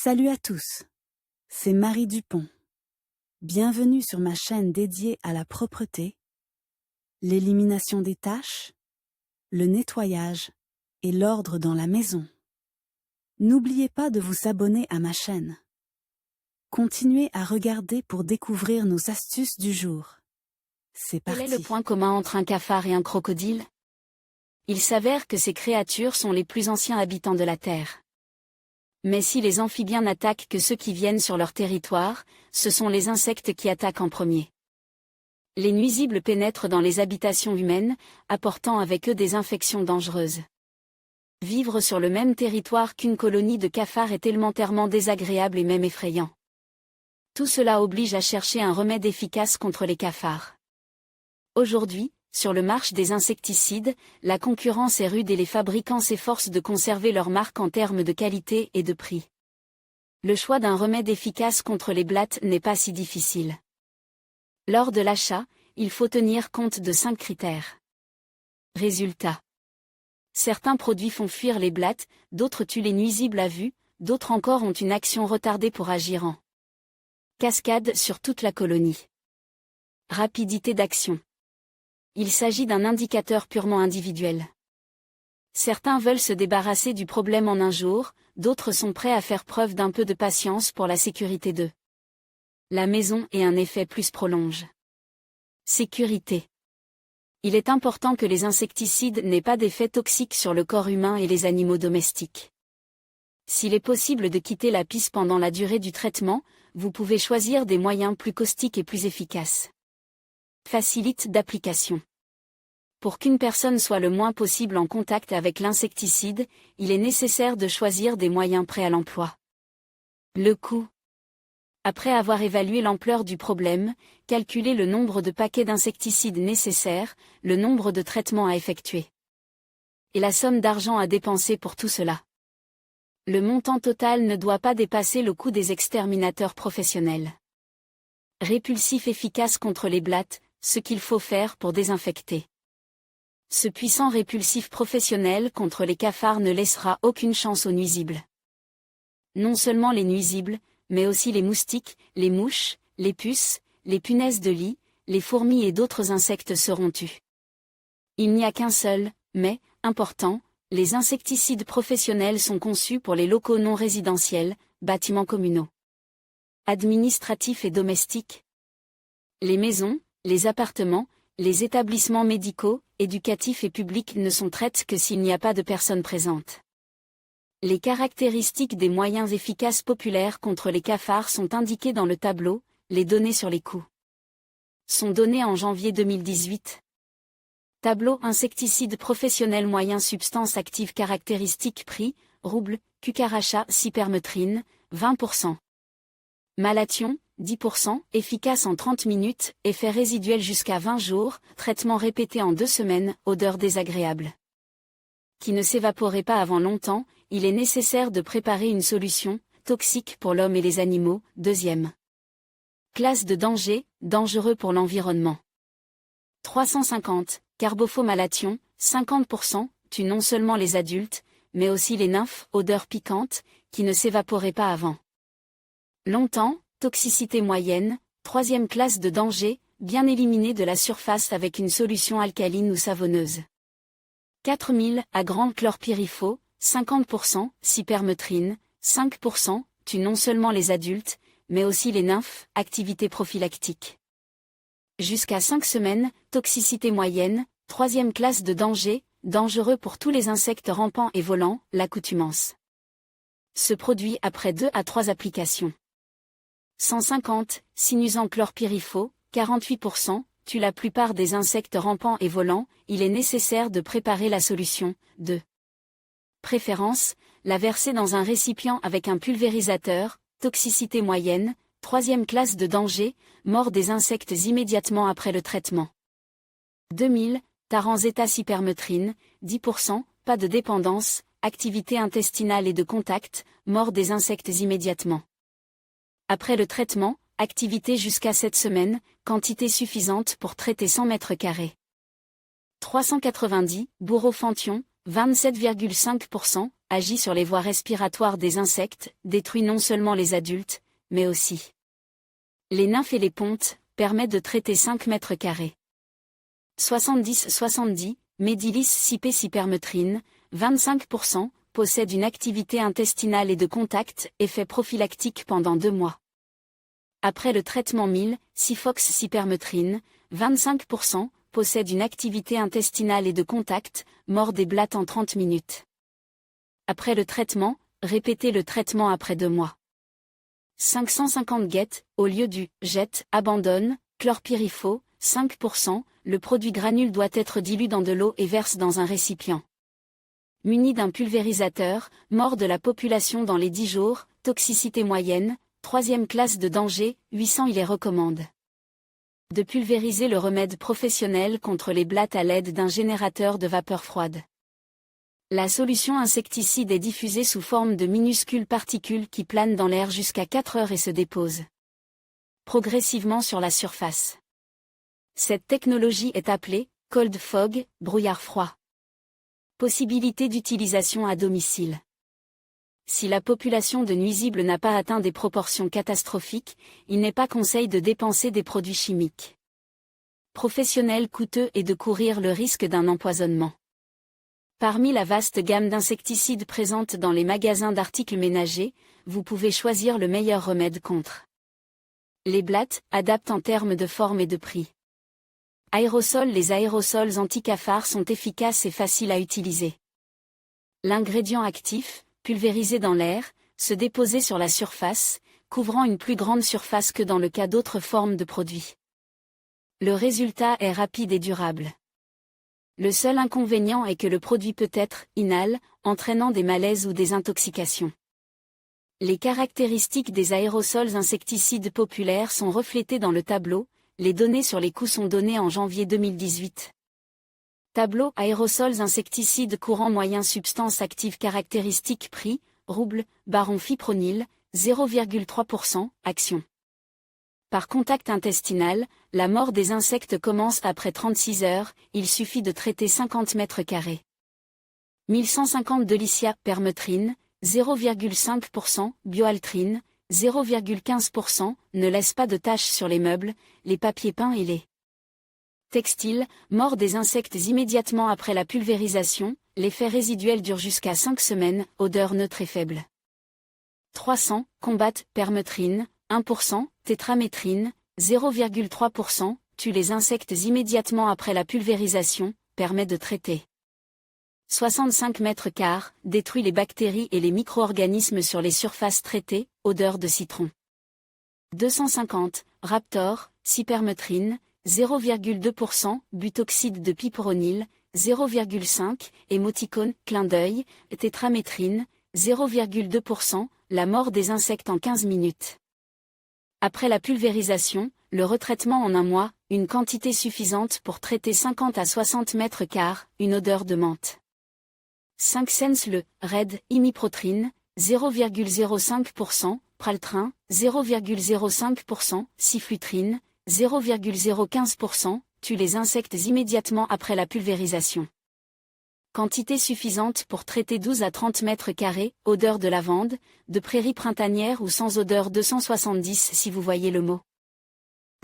Salut à tous, c'est Marie Dupont. Bienvenue sur ma chaîne dédiée à la propreté, l'élimination des taches, le nettoyage et l'ordre dans la maison. N'oubliez pas de vous abonner à ma chaîne. Continuez à regarder pour découvrir nos astuces du jour. C'est parti. Quel est le point commun entre un cafard et un crocodile? Il s'avère que ces créatures sont les plus anciens habitants de la Terre. Mais si les amphibiens n'attaquent que ceux qui viennent sur leur territoire, ce sont les insectes qui attaquent en premier. Les nuisibles pénètrent dans les habitations humaines, apportant avec eux des infections dangereuses. Vivre sur le même territoire qu'une colonie de cafards est élémentairement désagréable et même effrayant. Tout cela oblige à chercher un remède efficace contre les cafards. Aujourd'hui, sur le marché des insecticides, la concurrence est rude et les fabricants s'efforcent de conserver leur marque en termes de qualité et de prix. Le choix d'un remède efficace contre les blattes n'est pas si difficile. Lors de l'achat, il faut tenir compte de 5 critères. Résultat. Certains produits font fuir les blattes, d'autres tuent les nuisibles à vue, d'autres encore ont une action retardée pour agir en cascade sur toute la colonie. Rapidité d'action. Il s'agit d'un indicateur purement individuel. Certains veulent se débarrasser du problème en un jour, d'autres sont prêts à faire preuve d'un peu de patience pour la sécurité de la maison et un effet plus prolonge. Sécurité. Il est important que les insecticides n'aient pas d'effet toxique sur le corps humain et les animaux domestiques. S'il est possible de quitter la piste pendant la durée du traitement, vous pouvez choisir des moyens plus caustiques et plus efficaces. Facilite d'application. Pour qu'une personne soit le moins possible en contact avec l'insecticide, il est nécessaire de choisir des moyens prêts à l'emploi. Le coût. Après avoir évalué l'ampleur du problème, calculez le nombre de paquets d'insecticides nécessaires, le nombre de traitements à effectuer. Et la somme d'argent à dépenser pour tout cela. Le montant total ne doit pas dépasser le coût des exterminateurs professionnels. Répulsif efficace contre les blattes, ce qu'il faut faire pour désinfecter. Ce puissant répulsif professionnel contre les cafards ne laissera aucune chance aux nuisibles. Non seulement les nuisibles, mais aussi les moustiques, les mouches, les puces, les punaises de lit, les fourmis et d'autres insectes seront tus. Il n'y a qu'un seul, mais, important, les insecticides professionnels sont conçus pour les locaux non résidentiels, bâtiments communaux, administratifs et domestiques. Les maisons, les appartements, les établissements médicaux, éducatifs et publics ne sont traités que s'il n'y a pas de personnes présentes. Les caractéristiques des moyens efficaces populaires contre les cafards sont indiquées dans le tableau, les données sur les coûts sont données en janvier 2018. Tableau insecticide professionnel moyen substance active caractéristique prix, rouble, cucaracha cypermétrine, 20%. Malathion, 10%, efficace en 30 minutes, effet résiduel jusqu'à 20 jours, traitement répété en 2 semaines, odeur désagréable. Qui ne s'évaporait pas avant longtemps, il est nécessaire de préparer une solution, toxique pour l'homme et les animaux, deuxième. Classe de danger, dangereux pour l'environnement. 350, carbophomalathion, 50%, tue non seulement les adultes, mais aussi les nymphes, odeur piquante, qui ne s'évaporaient pas avant longtemps, toxicité moyenne, 3e classe de danger, bien éliminée de la surface avec une solution alcaline ou savonneuse. 4000, à grande chlorpyrifos, 50%, cypermétrine, 5%, tue non seulement les adultes, mais aussi les nymphes, activité prophylactique. Jusqu'à 5 semaines, toxicité moyenne, 3e classe de danger, dangereux pour tous les insectes rampants et volants, l'accoutumance. Se produit après 2 à 3 applications. 150, sinusant chlorpyrifos, 48%, tue la plupart des insectes rampants et volants, il est nécessaire de préparer la solution, de préférence, la verser dans un récipient avec un pulvérisateur, toxicité moyenne, 3e classe de danger, mort des insectes immédiatement après le traitement. 2000, taranzeta cypermétrine, 10%, pas de dépendance, activité intestinale et de contact, mort des insectes immédiatement. Après le traitement, activité jusqu'à 7 semaines, quantité suffisante pour traiter 100 mètres carrés. 390, Bourophantion, 27,5%, agit sur les voies respiratoires des insectes, détruit non seulement les adultes, mais aussi les nymphes et les pontes, permet de traiter 5 mètres carrés. 70-70, Medilis cipé-cypermetrine, 25%, possède une activité intestinale et de contact, effet prophylactique pendant 2 mois. Après le traitement 1000, Cifox-cypermetrine, 25%, possède une activité intestinale et de contact, mort des blattes en 30 minutes. Après le traitement, répétez le traitement après 2 mois. 550 get, au lieu du jet, abandonne, chlorpyrifos, 5%, le produit granule doit être dilué dans de l'eau et verse dans un récipient. Muni d'un pulvérisateur, mort de la population dans les 10 jours, toxicité moyenne, 3e classe de danger, 800. Il est recommande de pulvériser le remède professionnel contre les blattes à l'aide d'un générateur de vapeur froide. La solution insecticide est diffusée sous forme de minuscules particules qui planent dans l'air jusqu'à 4 heures et se déposent progressivement sur la surface. Cette technologie est appelée cold fog, brouillard froid. Possibilité d'utilisation à domicile. Si la population de nuisibles n'a pas atteint des proportions catastrophiques, il n'est pas conseil de dépenser des produits chimiques professionnels coûteux et de courir le risque d'un empoisonnement. Parmi la vaste gamme d'insecticides présente dans les magasins d'articles ménagers, vous pouvez choisir le meilleur remède contre les blattes, adaptent en termes de forme et de prix. Aérosols. Les aérosols anti-cafards sont efficaces et faciles à utiliser. L'ingrédient actif, pulvérisé dans l'air, se déposer sur la surface, couvrant une plus grande surface que dans le cas d'autres formes de produits. Le résultat est rapide et durable. Le seul inconvénient est que le produit peut être inhale, entraînant des malaises ou des intoxications. Les caractéristiques des aérosols insecticides populaires sont reflétées dans le tableau, les données sur les coûts sont données en janvier 2018. Tableau aérosols insecticides courant moyen substance active caractéristique prix, rouble, baron fipronil, 0,3%, action. Par contact intestinal, la mort des insectes commence après 36 heures, il suffit de traiter 50 mètres carrés. 1150 Delicia, permetrine, 0,5%, bioaltrine, 0,15%, ne laisse pas de taches sur les meubles, les papiers peints et les textiles, mort des insectes immédiatement après la pulvérisation, l'effet résiduel dure jusqu'à 5 semaines, odeur neutre et faible. 300, combat, permetrine, 1%, tétramétrine, 0,3%, tue les insectes immédiatement après la pulvérisation, permet de traiter 65 mètres carrés, détruit les bactéries et les micro-organismes sur les surfaces traitées, odeur de citron. 250, Raptor, cypermetrine, 0,2%, butoxyde de piperonil, 0,5, émoticône, clin d'œil, tétramétrine, 0,2%, la mort des insectes en 15 minutes. Après la pulvérisation, le retraitement en 1 mois, une quantité suffisante pour traiter 50 à 60 mètres carrés, une odeur de menthe. 5 cents le RED, imiprotrine, 0,05%, praltrin, 0,05%, siflutrine, 0,015%, tue les insectes immédiatement après la pulvérisation. Quantité suffisante pour traiter 12 à 30 mètres carrés, odeur de lavande, de prairie printanière ou sans odeur 270 si vous voyez le mot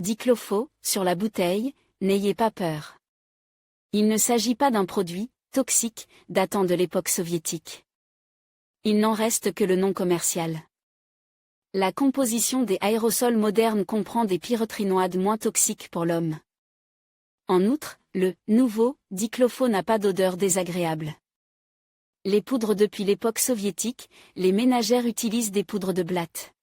diclofo sur la bouteille, n'ayez pas peur. Il ne s'agit pas d'un produit toxique datant de l'époque soviétique. Il n'en reste que le nom commercial. La composition des aérosols modernes comprend des pyrotrinoïdes moins toxiques pour l'homme. En outre, le nouveau diclofo n'a pas d'odeur désagréable. Les poudres. Depuis l'époque soviétique, les ménagères utilisent des poudres de blattes.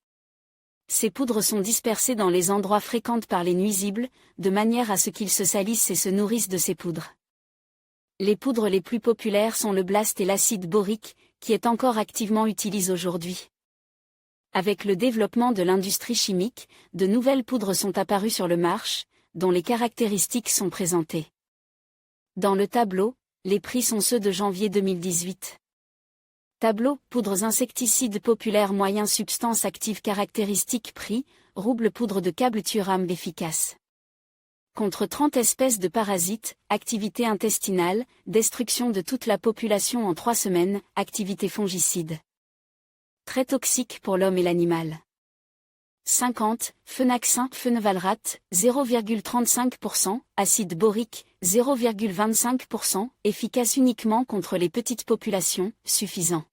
Ces poudres sont dispersées dans les endroits fréquentés par les nuisibles, de manière à ce qu'ils se salissent et se nourrissent de ces poudres. Les poudres les plus populaires sont le blast et l'acide borique, qui est encore activement utilisé aujourd'hui. Avec le développement de l'industrie chimique, de nouvelles poudres sont apparues sur le marché, dont les caractéristiques sont présentées. Dans le tableau, les prix sont ceux de janvier 2018. Tableau, poudres insecticides populaires moyen substance active caractéristique prix, rouble poudre de câble Thuram efficace. Contre 30 espèces de parasites, activité intestinale, destruction de toute la population en 3 semaines, activité fongicide. Très toxique pour l'homme et l'animal. 50, phenaxin, phenvalrate, 0,35%, acide borique, 0,25%, efficace uniquement contre les petites populations, suffisant.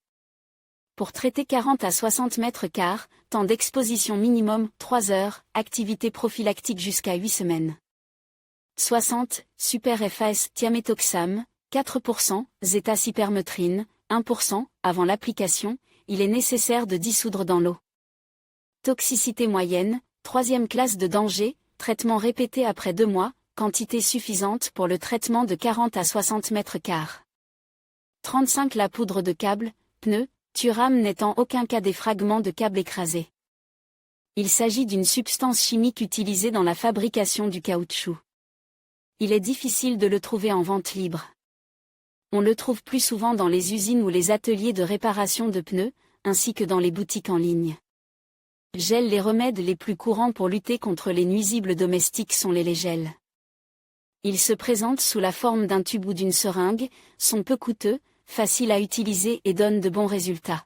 Pour traiter 40 à 60 mètres carrés, temps d'exposition minimum, 3 heures, activité prophylactique jusqu'à 8 semaines. 60, super FAS, thiaméthoxam, 4%, zétacypermétrine, 1%, avant l'application, il est nécessaire de dissoudre dans l'eau. Toxicité moyenne, 3e classe de danger, traitement répété après 2 mois, quantité suffisante pour le traitement de 40 à 60 mètres carrés. 35 la poudre de câble, pneu, Thuram n'étant aucun cas des fragments de câble écrasés. Il s'agit d'une substance chimique utilisée dans la fabrication du caoutchouc. Il est difficile de le trouver en vente libre. On le trouve plus souvent dans les usines ou les ateliers de réparation de pneus, ainsi que dans les boutiques en ligne. Gel. Les remèdes les plus courants pour lutter contre les nuisibles domestiques sont les gels. Ils se présentent sous la forme d'un tube ou d'une seringue, sont peu coûteux, faciles à utiliser et donnent de bons résultats.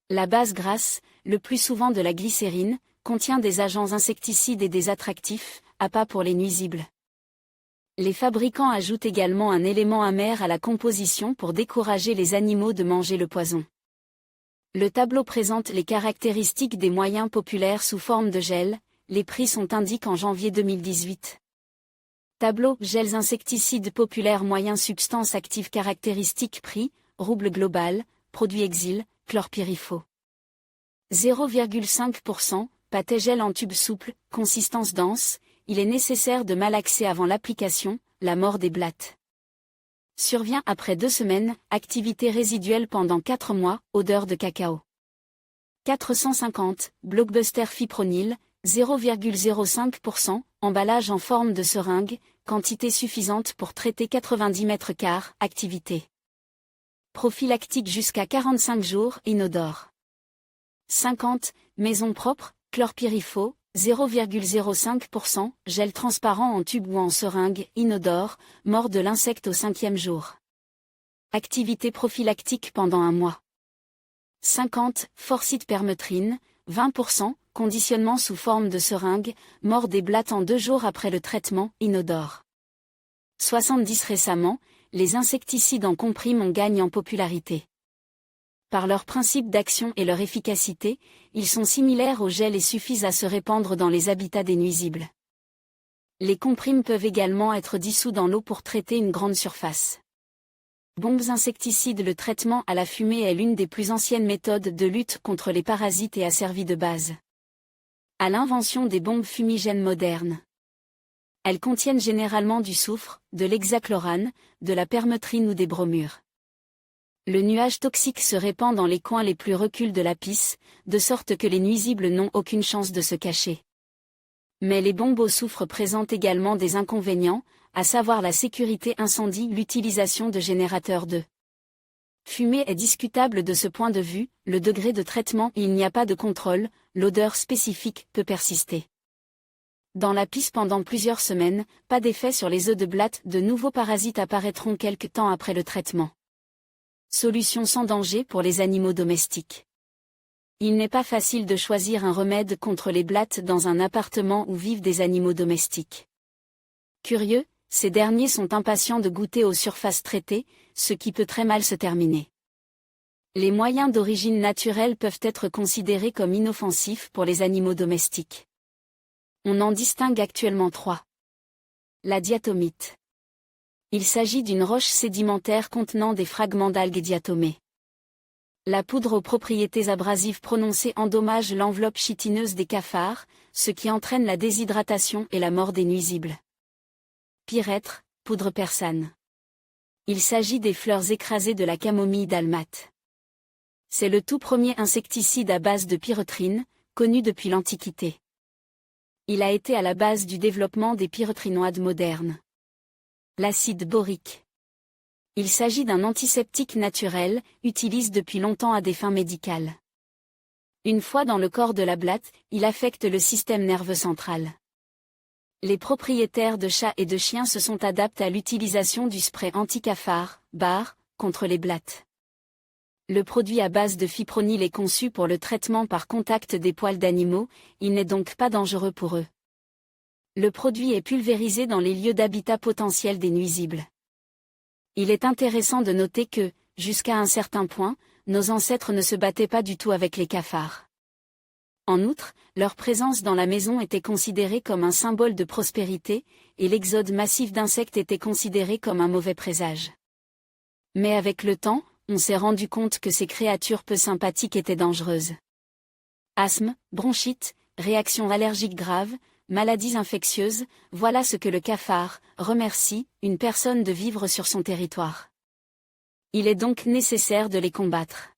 La base grasse, le plus souvent de la glycérine, contient des agents insecticides et des attractifs, appâts pour les nuisibles. Les fabricants ajoutent également un élément amer à la composition pour décourager les animaux de manger le poison. Le tableau présente les caractéristiques des moyens populaires sous forme de gel, les prix sont indiqués en janvier 2018. Tableau, gels insecticides populaires moyens substances actives caractéristiques prix, rouble global, produit exil, chlorpyrifos. 0,5%, pâté gel en tube souple, consistance dense, il est nécessaire de malaxer avant l'application, la mort des blattes. Survient après 2 semaines, activité résiduelle pendant 4 mois, odeur de cacao. 450, blockbuster fipronil, 0,05%, emballage en forme de seringue, quantité suffisante pour traiter 90 mètres carrés, activité. Prophylactique jusqu'à 45 jours, inodore. 50, maison propre, chlorpyrifos, 0,05%, gel transparent en tube ou en seringue, inodore, mort de l'insecte au 5e jour. Activité prophylactique pendant 1 mois. 50, forcite-permétrine, 20%, conditionnement sous forme de seringue, mort des blattes en 2 jours après le traitement, inodore. 70 récemment, les insecticides en comprime gagnent en popularité. Par leur principe d'action et leur efficacité, ils sont similaires au gel et suffisent à se répandre dans les habitats des nuisibles. Les comprimes peuvent également être dissous dans l'eau pour traiter une grande surface. Bombes insecticides. Le traitement à la fumée est l'une des plus anciennes méthodes de lutte contre les parasites et a servi de base à l'invention des bombes fumigènes modernes. Elles contiennent généralement du soufre, de l'hexachlorane, de la permétrine ou des bromures. Le nuage toxique se répand dans les coins les plus reculés de la pisse, de sorte que les nuisibles n'ont aucune chance de se cacher. Mais les bombes au soufre présentent également des inconvénients, à savoir la sécurité incendie, l'utilisation de générateurs de fumée est discutable de ce point de vue, le degré de traitement, il n'y a pas de contrôle, l'odeur spécifique peut persister. Dans la pisse pendant plusieurs semaines, pas d'effet sur les œufs de blattes, de nouveaux parasites apparaîtront quelque temps après le traitement. Solution sans danger pour les animaux domestiques. Il n'est pas facile de choisir un remède contre les blattes dans un appartement où vivent des animaux domestiques. Curieux, ces derniers sont impatients de goûter aux surfaces traitées, ce qui peut très mal se terminer. Les moyens d'origine naturelle peuvent être considérés comme inoffensifs pour les animaux domestiques. On en distingue actuellement 3. La diatomite. Il s'agit d'une roche sédimentaire contenant des fragments d'algues diatomées. La poudre aux propriétés abrasives prononcées endommage l'enveloppe chitineuse des cafards, ce qui entraîne la déshydratation et la mort des nuisibles. Pyrèthre, poudre persane. Il s'agit des fleurs écrasées de la camomille dalmate. C'est le tout premier insecticide à base de pyreutrine, connu depuis l'Antiquité. Il a été à la base du développement des pyreutrinoïdes modernes. L'acide borique. Il s'agit d'un antiseptique naturel, utilisé depuis longtemps à des fins médicales. Une fois dans le corps de la blatte, il affecte le système nerveux central. Les propriétaires de chats et de chiens se sont adaptés à l'utilisation du spray anti-cafard, BAR, contre les blattes. Le produit à base de fipronil est conçu pour le traitement par contact des poils d'animaux, il n'est donc pas dangereux pour eux. Le produit est pulvérisé dans les lieux d'habitat potentiels des nuisibles. Il est intéressant de noter que, jusqu'à un certain point, nos ancêtres ne se battaient pas du tout avec les cafards. En outre, leur présence dans la maison était considérée comme un symbole de prospérité, et l'exode massif d'insectes était considéré comme un mauvais présage. Mais avec le temps, on s'est rendu compte que ces créatures peu sympathiques étaient dangereuses. Asthme, bronchite, réactions allergiques graves, maladies infectieuses, voilà ce que le cafard remercie une personne de vivre sur son territoire. Il est donc nécessaire de les combattre.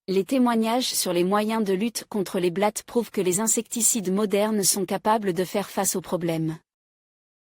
Les témoignages sur les moyens de lutte contre les blattes prouvent que les insecticides modernes sont capables de faire face au problème.